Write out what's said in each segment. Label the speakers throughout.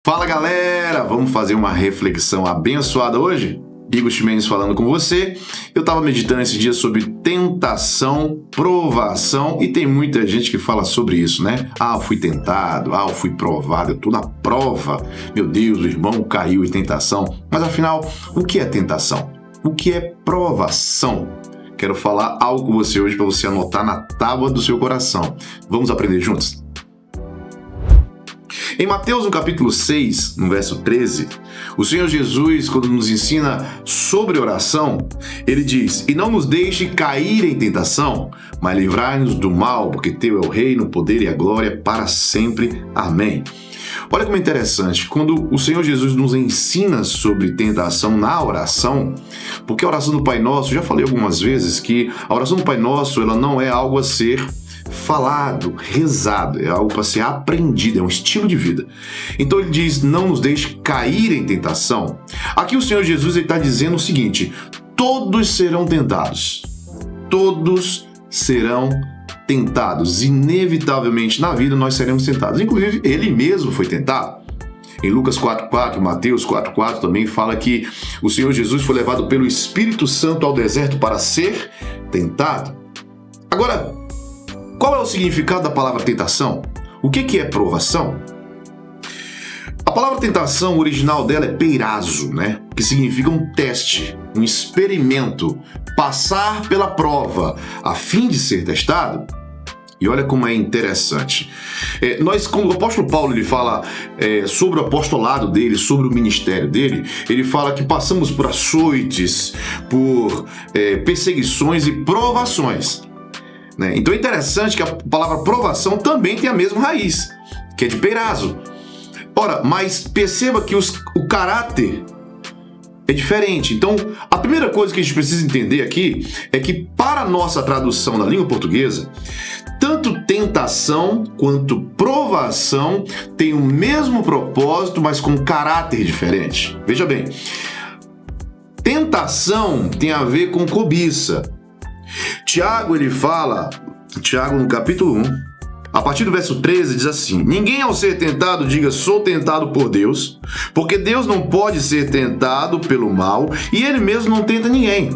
Speaker 1: Fala galera, vamos fazer uma reflexão abençoada hoje? Igor Ximenes falando com você. Eu estava meditando esse dia sobre tentação, provação e tem muita gente que fala sobre isso, né? Eu fui tentado, eu fui provado, eu estou na prova. Meu Deus, o irmão caiu em tentação. Mas afinal, o que é tentação? O que é provação? Quero falar algo com você hoje para você anotar na tábua do seu coração. Vamos aprender juntos? Em Mateus, no capítulo 6, no verso 13, o Senhor Jesus, quando nos ensina sobre oração, ele diz: "E não nos deixe cair em tentação, mas livrai-nos do mal, porque teu é o reino, o poder e a glória para sempre. Amém." Olha como é interessante, quando o Senhor Jesus nos ensina sobre tentação na oração, porque a oração do Pai Nosso, já falei algumas vezes que a oração do Pai Nosso, ela não é algo a ser falado, rezado, é algo para ser aprendido, é um estilo de vida. Então ele diz: não nos deixe cair em tentação. Aqui o Senhor Jesus está dizendo o seguinte: todos serão tentados. Todos serão tentados. Inevitavelmente na vida nós seremos tentados. Inclusive ele mesmo foi tentado. Em Lucas 4,4, Mateus 4,4 também fala que o Senhor Jesus foi levado pelo Espírito Santo ao deserto para ser tentado. Agora, qual é o significado da palavra tentação? O que é provação? A palavra tentação, o original dela é peirazo, né? Que significa um teste, um experimento, passar pela prova, a fim de ser testado. E olha como é interessante. Quando o apóstolo Paulo ele fala sobre o apostolado dele, sobre o ministério dele, ele fala que passamos por açoites, por perseguições e provações. Então é interessante que a palavra provação também tem a mesma raiz, que é de peirazo. Ora, mas perceba que o caráter é diferente. Então, a primeira coisa que a gente precisa entender aqui é que, para a nossa tradução na língua portuguesa, tanto tentação quanto provação têm o mesmo propósito, mas com caráter diferente. Veja bem, tentação tem a ver com cobiça. Tiago, ele fala, Tiago no capítulo 1, a partir do verso 13, diz assim: "Ninguém ao ser tentado diga, sou tentado por Deus, porque Deus não pode ser tentado pelo mal e ele mesmo não tenta ninguém.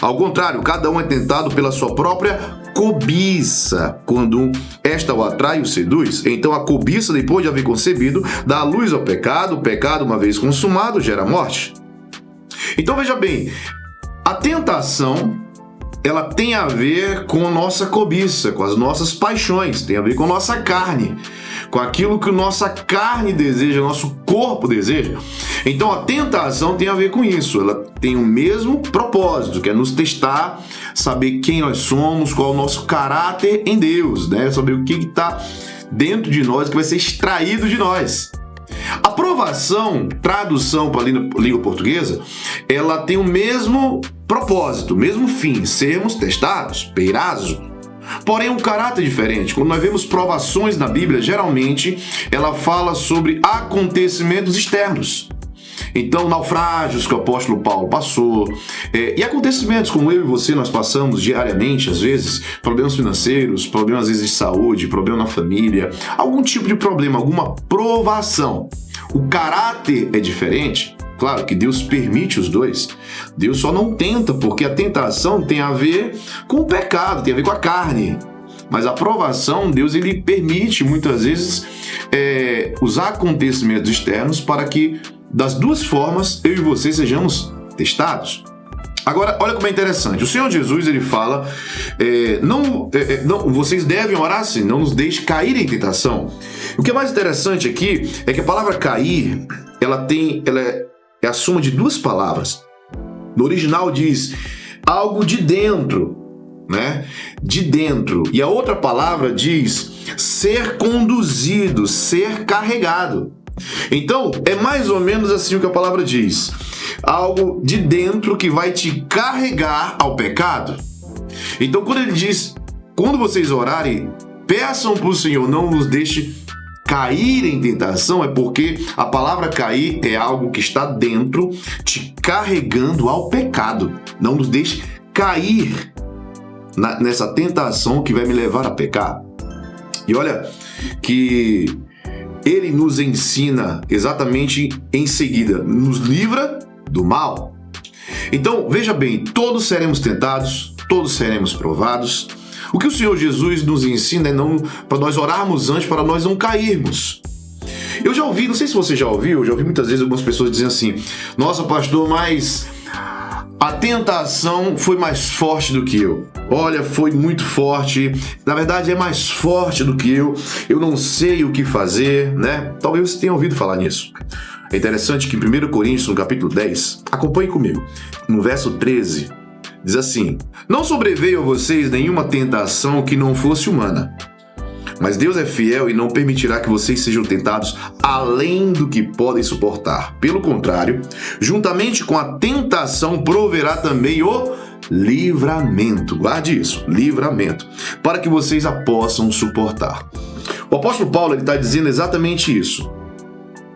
Speaker 1: Ao contrário, cada um é tentado pela sua própria cobiça. Quando esta o atrai e o seduz, então a cobiça, depois de haver concebido, dá luz ao pecado. O pecado, uma vez consumado, gera morte." Então veja bem, a tentação ela tem a ver com a nossa cobiça, com as nossas paixões, tem a ver com a nossa carne, com aquilo que a nossa carne deseja, o nosso corpo deseja. Então a tentação tem a ver com isso, ela tem o mesmo propósito, que é nos testar, saber quem nós somos, qual é o nosso caráter em Deus, né? Saber o que está dentro de nós, que vai ser extraído de nós. A provação, tradução para a língua portuguesa, ela tem o mesmo propósito, o mesmo fim, sermos testados, peirazo. Porém, um caráter diferente. Quando nós vemos provações na Bíblia, geralmente ela fala sobre acontecimentos externos. Então, naufrágios que o apóstolo Paulo passou, e acontecimentos como eu e você nós passamos diariamente, às vezes, problemas financeiros, problemas às vezes de saúde, problema na família, algum tipo de problema, alguma provação. O caráter é diferente. Claro que Deus permite os dois. Deus só não tenta, porque a tentação tem a ver com o pecado, tem a ver com a carne. Mas a provação, Deus ele permite muitas vezes os acontecimentos externos para que das duas formas eu e você sejamos testados. Agora, olha como é interessante. O Senhor Jesus ele fala: vocês devem orar assim, não nos deixe cair em tentação. O que é mais interessante aqui é que a palavra cair, ela é a soma de duas palavras. No original diz algo de dentro, né? De dentro. E a outra palavra diz ser conduzido, ser carregado. Então, é mais ou menos assim o que a palavra diz. Algo de dentro que vai te carregar ao pecado. Então, quando ele diz, quando vocês orarem, peçam para o Senhor, não nos deixe cair em tentação, é porque a palavra cair é algo que está dentro, te carregando ao pecado. Não nos deixe cair nessa tentação que vai me levar a pecar. E olha que ele nos ensina exatamente em seguida, nos livra do mal. Então, veja bem, todos seremos tentados, todos seremos provados. O que o Senhor Jesus nos ensina é não para nós orarmos antes, para nós não cairmos. Eu já ouvi, não sei se você já ouviu, eu já ouvi muitas vezes algumas pessoas dizendo assim: nossa, pastor, mas a tentação foi mais forte do que eu. Olha, foi muito forte. Na verdade, é mais forte do que eu. Eu não sei o que fazer, né? Talvez você tenha ouvido falar nisso. É interessante que em 1 Coríntios, no capítulo 10, acompanhe comigo, no verso 13, diz assim: não sobreveio a vocês nenhuma tentação que não fosse humana. Mas Deus é fiel e não permitirá que vocês sejam tentados além do que podem suportar. Pelo contrário, juntamente com a tentação proverá também o livramento. Guarde isso, livramento, para que vocês a possam suportar. O apóstolo Paulo está dizendo exatamente isso,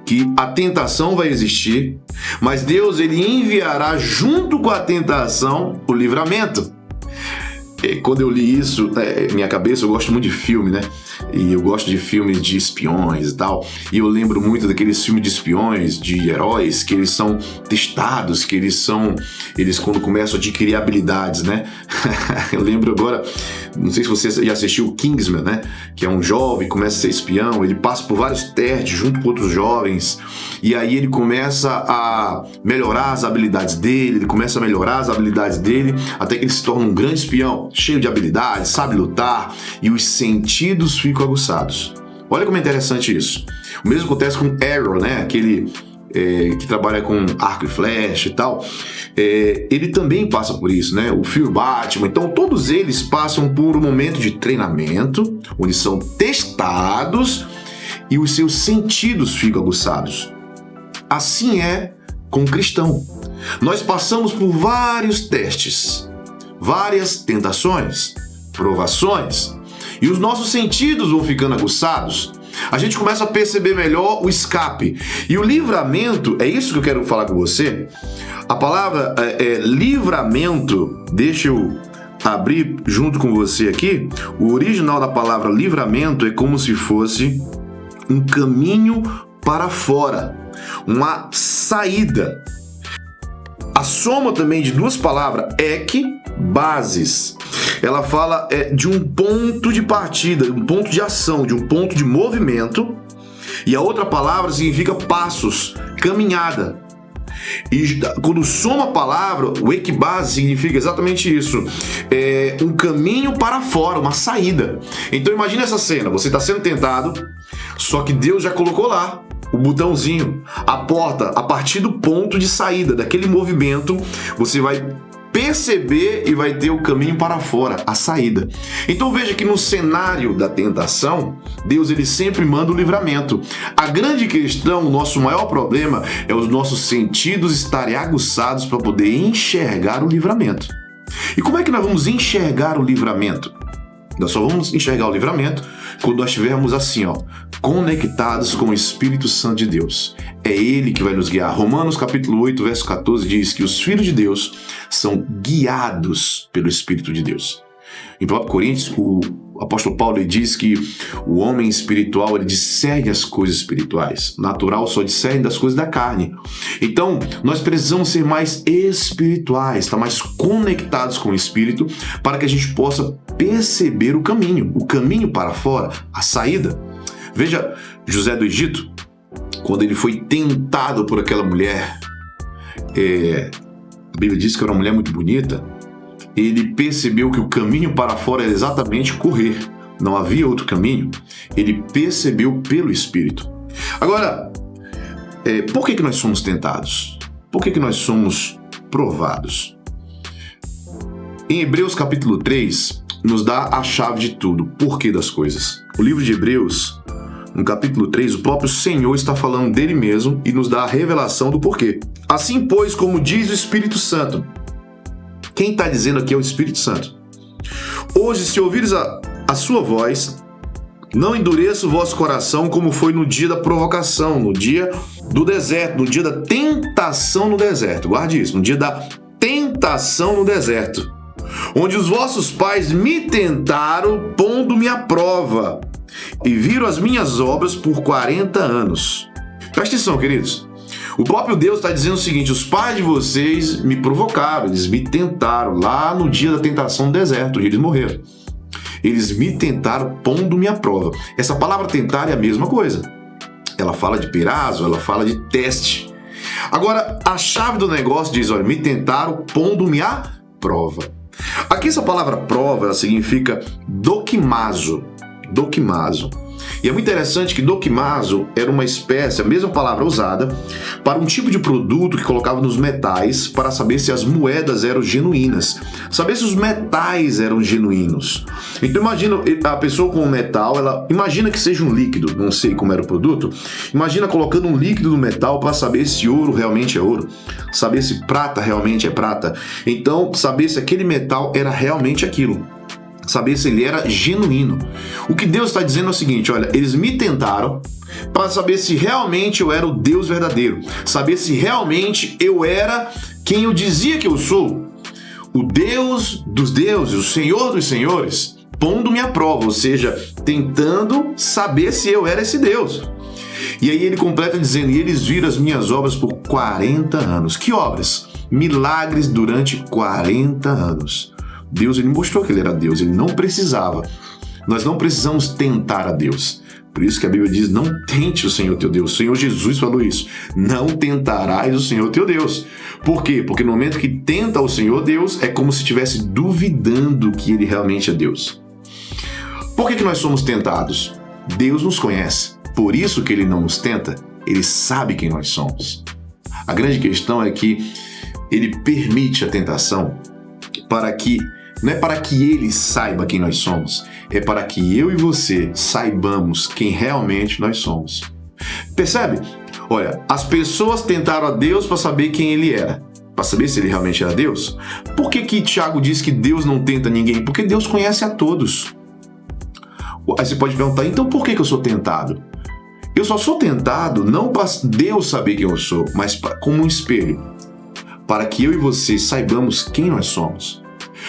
Speaker 1: que a tentação vai existir, mas Deus ele enviará junto com a tentação o livramento. Quando eu li isso, minha cabeça, eu gosto muito de filme, né? E eu gosto de filmes de espiões e tal. E eu lembro muito daqueles filmes de espiões, de heróis, que eles são testados, que eles quando começam a adquirir habilidades, né? Eu lembro agora, não sei se você já assistiu o Kingsman, né? Que é um jovem, começa a ser espião, ele passa por vários testes junto com outros jovens, e aí ele começa a melhorar as habilidades dele, até que ele se torna um grande espião, cheio de habilidades, sabe lutar, e os sentidos ficam aguçados. Olha como é interessante isso. O mesmo acontece com Arrow, né? Aquele que trabalha com arco e flecha e tal. Ele também passa por isso, né? O filme Batman. Então, todos eles passam por um momento de treinamento, onde são testados e os seus sentidos ficam aguçados. Assim é com o cristão. Nós passamos por vários testes, várias tentações, provações, e os nossos sentidos vão ficando aguçados. A gente começa a perceber melhor o escape. E o livramento, é isso que eu quero falar com você. A palavra livramento, deixa eu abrir junto com você aqui. O original da palavra livramento é como se fosse um caminho para fora, uma saída. A soma também de duas palavras, bases. Ela fala de um ponto de partida, de um ponto de ação, de um ponto de movimento. E a outra palavra significa passos, caminhada. E quando soma a palavra, o equibase significa exatamente isso. É um caminho para fora, uma saída. Então imagine essa cena, você está sendo tentado, só que Deus já colocou lá o botãozinho, a porta, a partir do ponto de saída, daquele movimento, você vai perceber e vai ter o caminho para fora, a saída. Então veja que no cenário da tentação, Deus ele sempre manda o livramento. A grande questão, o nosso maior problema é os nossos sentidos estarem aguçados para poder enxergar o livramento. E como é que nós vamos enxergar o livramento? Nós só vamos enxergar o livramento quando nós estivermos assim, conectados com o Espírito Santo de Deus. É Ele que vai nos guiar. Romanos capítulo 8, verso 14 diz que os filhos de Deus são guiados pelo Espírito de Deus. Em 1 Coríntios, o apóstolo Paulo ele diz que o homem espiritual ele discerne as coisas espirituais. O natural só discerne das coisas da carne. Então, nós precisamos ser mais espirituais, estar mais conectados com o Espírito para que a gente possa perceber o caminho para fora, a saída. Veja José do Egito, quando ele foi tentado por aquela mulher, a Bíblia diz que era uma mulher muito bonita, ele percebeu que o caminho para fora era exatamente correr, não havia outro caminho, ele percebeu pelo Espírito. Agora, por que nós somos tentados? Por que nós somos provados? Em Hebreus capítulo 3, nos dá a chave de tudo, o porquê das coisas. O livro de Hebreus, no capítulo 3, o próprio Senhor está falando dele mesmo e nos dá a revelação do porquê. Assim, pois, como diz o Espírito Santo, quem está dizendo aqui é o Espírito Santo. Hoje, se ouvires a sua voz, não endureça o vosso coração como foi no dia da provocação, no dia do deserto, no dia da tentação no deserto. Guarde isso, no dia da tentação no deserto, onde os vossos pais me tentaram, pondo-me à prova, e viram as minhas obras por 40 anos. Presta atenção, queridos. O próprio Deus está dizendo o seguinte: os pais de vocês me provocaram, eles me tentaram lá no dia da tentação do deserto, e eles morreram. Eles me tentaram pondo-me à prova. Essa palavra tentar é a mesma coisa. Ela fala de perazo, ela fala de teste. Agora, a chave do negócio diz, olha, me tentaram pondo-me à prova. Aqui essa palavra prova, ela significa dokimazo. Dokimazo. E é muito interessante que dokimazo era uma espécie, a mesma palavra usada, para um tipo de produto que colocava nos metais para saber se as moedas eram genuínas, saber se os metais eram genuínos. Então imagina a pessoa com o metal, ela imagina que seja um líquido, não sei como era o produto, imagina colocando um líquido no metal para saber se ouro realmente é ouro, saber se prata realmente é prata, então saber se aquele metal era realmente aquilo. Saber se ele era genuíno. O que Deus está dizendo é o seguinte, olha, eles me tentaram para saber se realmente eu era o Deus verdadeiro, saber se realmente eu era quem eu dizia que eu sou, o Deus dos deuses, o Senhor dos senhores, pondo-me à prova, ou seja, tentando saber se eu era esse Deus. E aí ele completa dizendo, e eles viram as minhas obras por 40 anos. Que obras? Milagres durante 40 anos. Deus, ele mostrou que ele era Deus, ele não precisava. Nós não precisamos tentar a Deus. Por isso que a Bíblia diz, não tente o Senhor teu Deus. O Senhor Jesus falou isso. Não tentarás o Senhor teu Deus. Por quê? Porque no momento que tenta o Senhor Deus, é como se estivesse duvidando que ele realmente é Deus. Por que nós somos tentados? Deus nos conhece. Por isso que ele não nos tenta. Ele sabe quem nós somos. A grande questão é que ele permite a tentação para que não é para que ele saiba quem nós somos, é para que eu e você saibamos quem realmente nós somos. Percebe? Olha, as pessoas tentaram a Deus para saber quem ele era, para saber se ele realmente era Deus. Por que Tiago diz que Deus não tenta ninguém? Porque Deus conhece a todos. Aí você pode perguntar, então por que eu sou tentado? Eu só sou tentado não para Deus saber quem eu sou, mas como um espelho, para que eu e você saibamos quem nós somos.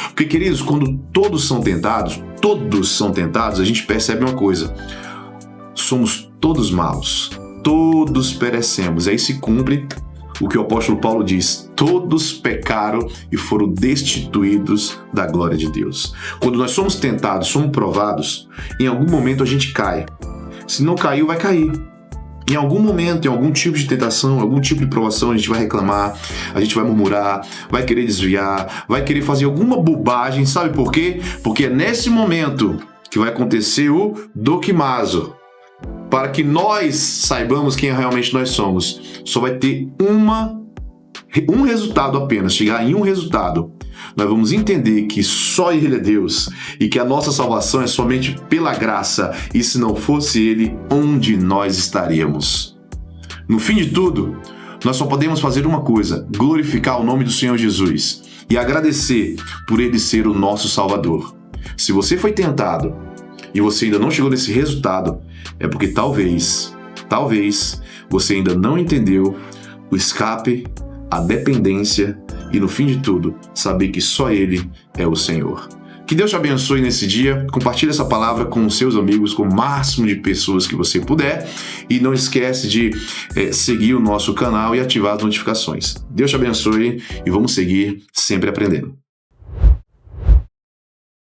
Speaker 1: Porque, queridos, quando todos são tentados, a gente percebe uma coisa. Somos todos maus, todos perecemos. Aí se cumpre o que o apóstolo Paulo diz, todos pecaram e foram destituídos da glória de Deus. Quando nós somos tentados, somos provados, em algum momento a gente cai. Se não caiu, vai cair. Em algum momento, em algum tipo de tentação, algum tipo de provação, a gente vai reclamar, a gente vai murmurar, vai querer desviar, vai querer fazer alguma bobagem, sabe por quê? Porque é nesse momento que vai acontecer o dokimazo. Para que nós saibamos quem realmente nós somos, só vai ter um resultado apenas, chegar em um resultado. Nós vamos entender que só Ele é Deus e que a nossa salvação é somente pela graça, e se não fosse Ele, onde nós estaríamos? No fim de tudo, nós só podemos fazer uma coisa, glorificar o nome do Senhor Jesus e agradecer por Ele ser o nosso Salvador. Se você foi tentado e você ainda não chegou nesse resultado, é porque talvez você ainda não entendeu o escape, a dependência e, no fim de tudo, saber que só Ele é o Senhor. Que Deus te abençoe nesse dia. Compartilhe essa palavra com os seus amigos, com o máximo de pessoas que você puder. E não esquece de seguir o nosso canal e ativar as notificações. Deus te abençoe e vamos seguir sempre aprendendo.